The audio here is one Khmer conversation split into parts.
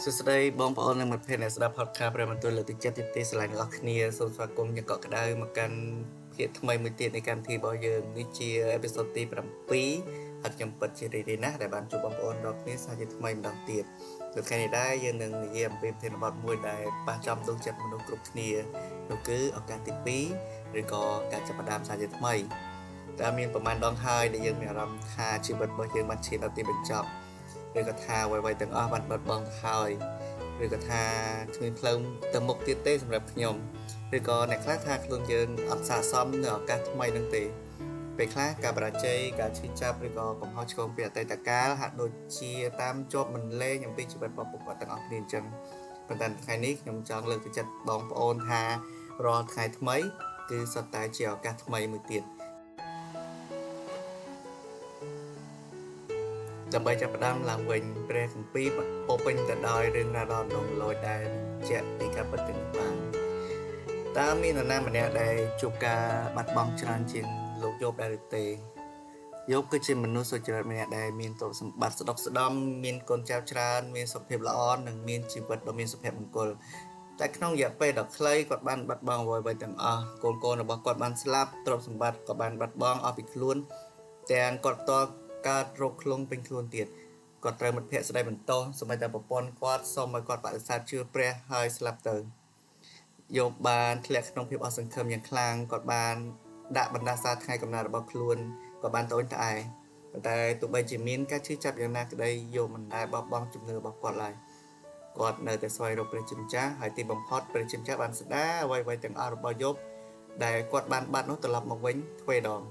សួស្តីបងប្អូននិងមិត្តភ័ក្តិអ្នកស្ដាប់ podcast ព្រះបន្ទូលលើកទឹកចិត្តទីស្រឡាញ់របស់គ្នាសូមស្វាគមន៍យ៉ាងកក់ក្ដៅមកកាន់ភាគថ្មីមួយទៀតនៃកម្មវិធីរបស់យើងនេះជាអេពីសូតទី7ហើយខ្ញុំពិតជារីករាយណាស់ដែលបានជួបបងប្អូនរាល់គ្នាសាជាថ្មីម្ដងទៀតនៅថ្ងៃនេះដែរយើងនឹងនិយាយអំពីប្រធានបទមួយដែលប៉ះចំដួងចិត្តមនុស្សគ្រប់គ្នានោះគឺឱកាសទី2ឬក៏ការចាប់ផ្ដើមសាជាថ្មីតែមានប្រមាណដងហើយដែលយើងមានអារម្មណ៍ថាជីវិតរបស់យើងបានឈានដល់ទីបញ្ចប់ឬក៏ថាអ្វីៗទាំងអស់បានបាត់បង់ទៅហើយឬក៏ថាគ្មានផ្លូវទៅមុខទៀតទេសម្រាប់ខ្ញុំឬក៏អ្នកខ្លះថាខ្លួនយើងអត់ស័ក្តិសមនៅឱកាសថ្មីនឹងទេពេលខ្លះការបរាជ័យការឈឺចាប់ឬក៏កំហុសឆ្គងពីអតីតកាលហាក់ដូចជាតាមជាប់មិនលែងអំពីជីវិតរបស់ពួកគាត់ទាំងអស់គ្នាអញ្ចឹងប៉ុន្តែថ្ងៃនេះខ្ញុំចង់លើកទឹកចិត្តបងប្អូនថារាល់ថ្ងៃថ្មីគឺសុទ្ធតែជាឱកាសថ្មីមួយទៀតដើម្បីចាប់ផ្ដើមឡើងវិញព្រះគម្ពីរពោពេញទៅដោយរឿងរ៉ាវដ៏ដងលយដែលជាក់ពីការពិតទាំងបានតើមាននរណាម្នាក់ដែលជួបការបាត់បង់ច្រើនជាងលោកយោបដែរឬទេយោបគឺជាមនុស្សសុចរិតម្នាក់ដែលមានទ្រព្យសម្បត្តិស្ដុកស្ដំមានកូនចៅច្រើនមានសុខភាពល្អនិងមានជីវិតដ៏មានសុភមង្គលតែក្នុងរយៈពេលដ៏ខ្លីគាត់បានបាត់បង់អ្វីៗទាំងអស់កូនរបស់គាត់បានស្លាប់ទ្រព្យសម្បត្តិក៏បានបាត់បង់អស់ពីខ្លួនទាំងគាត់ផ្ទាល់កើតរោគឃ្លុងពេញខ្លួនទៀតគាត់ត្រូវមិត្តភ័ក្តិស្ដីបន្ទោសសូម្បីតែប្រពន្ធគាត់សូមឲ្យគាត់បដិសេធជឿព្រះហើយស្លាប់ទៅយោបបានធ្លាក់ក្នុងភាពអស់សង្ឃឹមយ៉ាងខ្លាំងគាត់បានដាក់បណ្ដាសាថ្ងៃកំណើតរបស់ខ្លួនគាត់បានត្អូញត្អែប៉ុន្តែទោះបីជាមានការឈឺចាប់យ៉ាងណាក្ដីយោបមិនដែលបោះបង់ជំនឿរបស់គាត់ឡើយគាត់នៅតែស្វែងរកព្រះជាម្ចាស់ហើយទីបំផុតព្រះជាម្ចាស់បានស្ដារអ្វីៗទាំងអស់របស់យោបដែលគាត់បានបាត់នោះត្រឡប់មកវិញទ្វេដង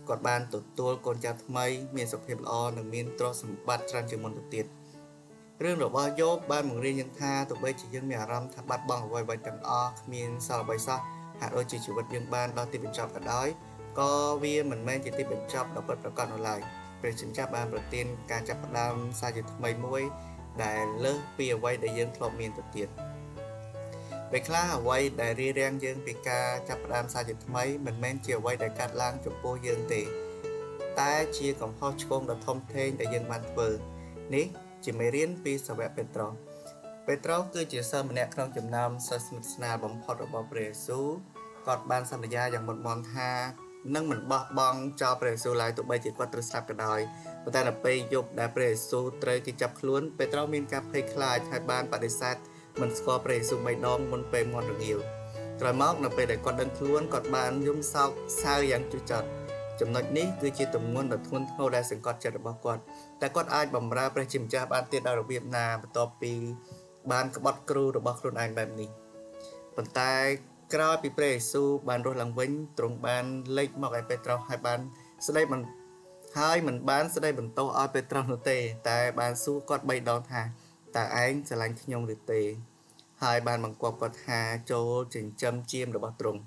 គាត់បានទទួលកូនចៅថ្មីមានសុខភាពល្អនិងមានទ្រព្យសម្បត្តិច្រើនជាងមុនទៅទៀតរឿងរបស់យោបបានបង្រៀនយើងថាទោះបីជាយើងមានអារម្មណ៍ថាបាត់បង់អ្វីៗទាំងអស់គ្មានសល់អ្វីសោះហាក់ដូចជាជីវិតយើងបានដល់ទីបញ្ចប់ក៏ដោយក៏វាមិនមែនជាទីបញ្ចប់ដ៏ពិតប្រាកដនោះឡើយព្រះជាម្ចាស់បានប្រទានការចាប់ផ្ដើមសារជាថ្មីមួយដែលលើសពីអ្វីដែលយើងធ្លាប់មានទៅទៀតពេលខ្លះអ្វីដែលរារាំងយើងពីការចាប់ផ្ដើមសារជាថ្មីមិនមែនជាអ្វីដែលកាត់ឡើងចំពោះយើងទេតែជាកំហុសឆ្គងដ៏ធំធេងដែលយើងបានធ្វើនេះជាមេរៀនពីសាវកពេត្រុសគឺជាសិស្សម្នាក់ក្នុងចំណោមសិស្សស្និទ្ធស្នាលបំផុតរបស់ព្រះយេស៊ូវគាត់បានសន្យាយ៉ាងមុតមាំថានឹងមិនបោះបង់ចោលព្រះយេស៊ូវឡើយទោះបីជាគាត់ត្រូវស្លាប់ក៏ដោយប៉ុន្តែដល់ពេលយប់ដែលព្រះយេស៊ូវត្រូវគេចាប់ខ្លួនពេត្រុសមានការភ័យខ្លាចហើយបានបដិសេធមិនស្គាល់ព្រះយេស៊ូវ3ដងមុនពេលមាត់រងាវក្រោយមកនៅពេលដែលគាត់ដឹងខ្លួនគាត់បានយំសោកសៅយ៉ាងជឿចត់ចំណុចនេះគឺជាទម្ងន់ដ៏ធ្ងន់ធ្ងរដែលសង្កត់ចិត្តរបស់គាត់តែគាត់អាចបម្រើព្រះជាម្ចាស់បានទៀតដោយរបៀបណាបន្ទាប់ពីបានក្បត់គ្រូរបស់ខ្លួនឯងបែបនេះប៉ុន្តែក្រោយពីព្រះយេស៊ូវបានរស់ឡើងវិញទ្រង់បានលេចមកឲ្យពេត្រុសហើយមិនបានស្ដីបន្ទោសឲ្យពេត្រុសនោះទេតែបានសួរគាត់3ដងថាតើឯងស្រឡាញ់ខ្ញុំឬទេហើយបានបង្គាប់គាត់ថាចូលចិញ្ចឹមជាមរបស់ទ្រង់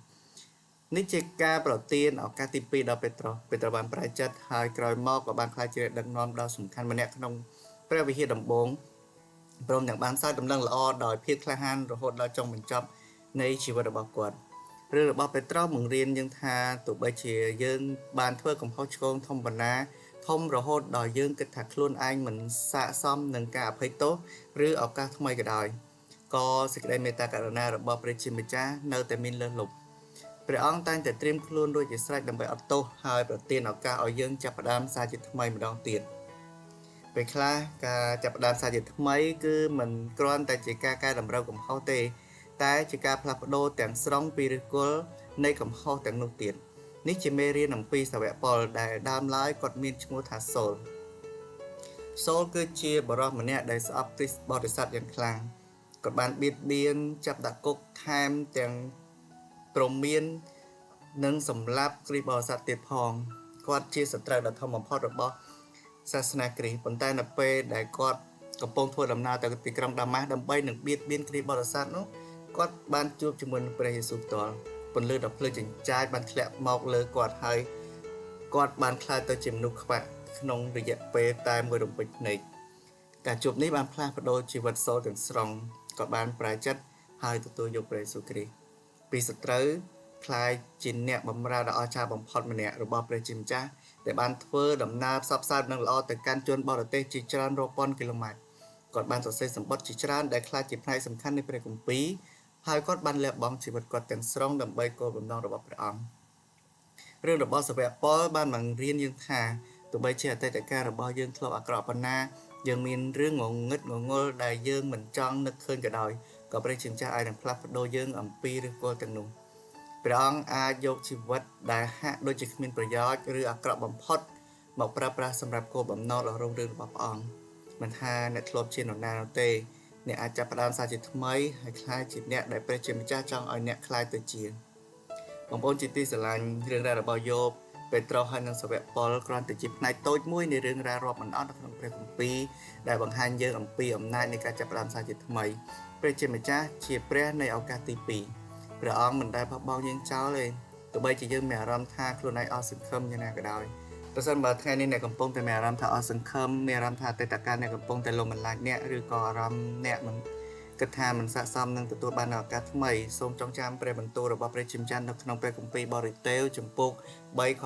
នេះជាការប្រទានឱកាសទី2ដល់ពេត្រុសបានប្រែចិត្តហើយក្រោយមកក៏បានខ្លាចជាដឹកនាំដ៏សំខាន់ម្នាក់ក្នុងព្រះវិហារដំបូងព្រមទាំងបានសើចដំណឹងល្អដោយភាពក្លាហានរហូតដល់ចុងបញ្ចប់នៃជីវិតរបស់គាត់រឿងរបស់ពេត្រុសបង្រៀនយើងថាទោះបីជាយើងបានធ្វើកំហុសឆ្គងធំប៉ុណ្ណាធំរហូតដល់យើងគិតថាខ្លួនឯងមិនស័ក្តិសមនឹងការអភ័យទោសឬឱកាសថ្មីក៏ដោយក៏សេចក្តីមេត្តាករុណារបស់ព្រះជាម្ចាស់នៅតែមានលើសលប់ព្រះអង្គតែងតែត្រៀមខ្លួនរួចជាស្រេចដើម្បីអត់ទោសហើយប្រទានឱកាសឲ្យយើងចាប់ផ្ដើមសារជាថ្មីម្ដងទៀតពេលខ្លះការចាប់ផ្ដើមសារជាថ្មីគឺមិនគ្រាន់តែជាការកែតម្រូវកំហុសទេតែជាការផ្លាស់ប្ដូរទាំងស្រុងពីឫសគល់នៃកំហុសទាំងនោះទៀតនេះជាមេរៀនអំពីសាវកប៉ុលដែលដើមឡើយគាត់មានឈ្មោះថាសូលគឺជាបរិសុទ្ធម្នាក់ដែលស្អប់គ្រីស្ទបរិស័ទយ៉ាងខ្លាំងគាត់បានបៀតបៀនចាប់ដាក់គុកថែមទាំងព្រមាននិងសម្លាប់គ្រីស្ទបរិស័ទទៀតផងគាត់ជាសត្រូវដ៏ធំបំផុតរបស់សាសនាគ្រីស្ទប៉ុន្តែនៅពេលដែលគាត់កំពុងធ្វើដំណើរទៅទីក្រុងដាម៉ាស់ដើម្បីនឹងបៀតបៀនគ្រីស្ទបរិស័ទនោះគាត់បានជួបជាមួយនឹងព្រះយេស៊ូវផ្ទាល់ពន្លឺដ៏ភ្លឺចិញ្ចាចបានធ្លាក់មកលើគាត់ហើយគាត់បានក្លាយទៅជាមនុស្សខ្វាក់ក្នុងរយៈពេលតែមួយរំពេចភ្នែកការជួបនេះបានផ្លាស់ប្ដូរជីវិតសូលទាំងស្រុងគាត់បានប្រែចិត្តហើយទទួលយកព្រះយេស៊ូវគ្រីស្ទពីសត្រូវក្លាយជាអ្នកបម្រើដ៏អស្ចារ្យបំផុតម្នាក់របស់ព្រះជាម្ចាស់ដែលបានធ្វើដំណើរផ្សព្វផ្សាយដំណឹងល្អទៅកាន់ជនបរទេសជាច្រើនរាប់ពាន់គីឡូម៉ែត្រ គាត់បានសរសេរសម្បត្តិជាច្រើនដែលខ្លាចជាផ្នែកសំខាន់នៃព្រះគម្ពីរហើយគាត់បានលះបង់ជីវិតគាត់ទាំងស្រុងដើម្បីគោលបំណងរបស់ព្រះអង្គរឿងរបស់សាវកប៉ុលបានបង្រៀនយើងថាទោះបីជាអតីតកាលរបស់យើងធ្លាប់អាក្រក់ប៉ុណ្ណាយើងមានរឿងងងឹតងងល់ដែលយើងមិនចង់នឹកឃើញក៏ដោយក៏ព្រះជាម្ចាស់អាចនឹងផ្លាស់ប្ដូរយើងអំពីឫសគល់ទាំងនោះព្រះអង្គអាចយកជីវិតដែលហាក់ដូចជាគ្មានប្រយោជន៍ឬអាក្រក់បំផុតមកប្រើប្រាស់សម្រាប់គោលបំណងដ៏រុងរឿងរបស់ព្រះអង្គមិនថាអ្នកធ្លាប់ជានរណានោះទេអ្នកអាចចាប់ផ្ដើមសារជាថ្មីហើយក្លាយជាអ្នកដែលព្រះជាម្ចាស់ចង់ឲ្យអ្នកក្លាយទៅជាបងប្អូនជាទីស្រឡាញ់រឿងរ៉ាវរបស់យោបពេត្រុសហើយនិងសាវកប៉ុលគ្រាន់តែជាផ្នែកតូចមួយនៃរឿងរ៉ាវរាប់មិនអស់នៅក្នុងព្រះគម្ពីរដែលបង្ហាញយើងអំពីអំណាចនៃការចាប់ផ្ដើមសារជាថ្មីព្រះជាម្ចាស់ជាព្រះនៃឱកាសទី2ព្រះអង្គមិនដែលបោះបង់យើងចោលទេទោះបីជាយើងមានអារម្មណ៍ថាខ្លួនឯងអស់សង្ឃឹមយ៉ាងណាក៏ដោយប្រសិនបើថ្ងៃនេះអ្នកកំពុងតែមានអារម្មណ៍ថាអស់សង្ឃឹមមានអារម្មណ៍ថាអតីតកាលអ្នកកំពុងតែលំបន្លាចអ្នកឬក៏អារម្មណ៍អ្នកមិនគិតថាមិនស័ក្តិសមនឹងទទួលបានឱកាសថ្មីសូមចងចាំព្រះបន្ទូលរបស់ព្រះជាម្ចាស់នៅក្នុងព្រះគម្ពីរបរិតេវជំពូក3ខ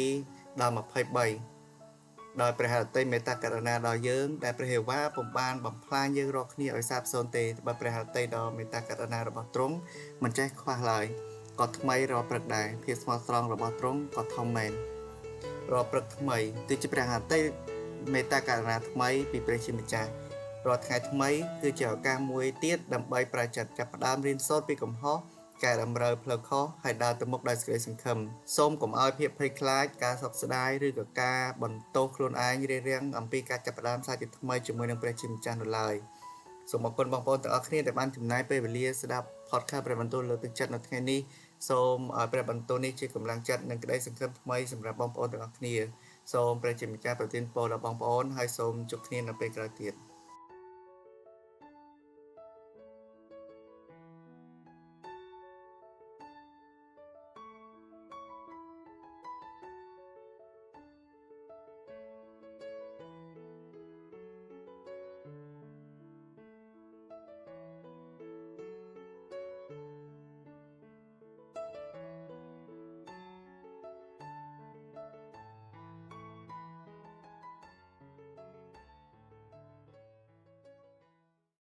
22ដល់23ដោយព្រះហឫទ័យមេត្តាករុណាដល់យើងដែលព្រះហេវ៉ាពុំបានបំផ្លាញយើងរាល់គ្នាឲ្យសាបសូន្យទេបើព្រះហឫទ័យដ៏មេត្តាករុណារបស់ទ្រង់មិនចេះខ្វះឡើយក៏ថ្មីរាល់ព្រឹកដែរភាពស្មោះត្រង់របស់ទ្រង់ក៏ធំមែនរាល់ព្រឹកថ្មីគឺជាព្រះហឫទ័យមេត្តាករុណាថ្មីពីព្រះជាម្ចាស់រាល់ថ្ងៃថ្មីគឺជាឱកាសមួយទៀតដើម្បីប្រតិចិត្តចាប់ផ្ដើមរៀនសូត្រពីកំហុសកែតម្រូវផ្លូវខុសហើយដើរទៅមុខដោយសេចក្តីសង្ឃឹមសូមកុំឲ្យភាពភ័យខ្លាចការសោកស្ដាយឬក៏ការបន្ទោសខ្លួនឯងរារាំងអំពីការចាប់ផ្ដើមសារជាថ្មីជាមួយនឹងព្រះជាម្ចាស់នោះឡើយសូមអរគុណបងប្អូនទាំងអស់គ្នាដែលបានចំណាយពេលវេលាស្ដាប់ podcast ព្រះបន្ទូលលើកទឹកចិត្តនៅថ្ងៃនេះសូមឲ្យព្រះបន្ទូលនេះជាកម្លាំងចិត្តនិងក្តីសង្ឃឹមថ្មីសម្រាប់បងប្អូនទាំងអស់គ្នាសូមព្រះជាម្ចាស់ប្រទានពរដល់បងប្អូនហើយសូមជួបគ្នានៅពេលក្រោយទៀត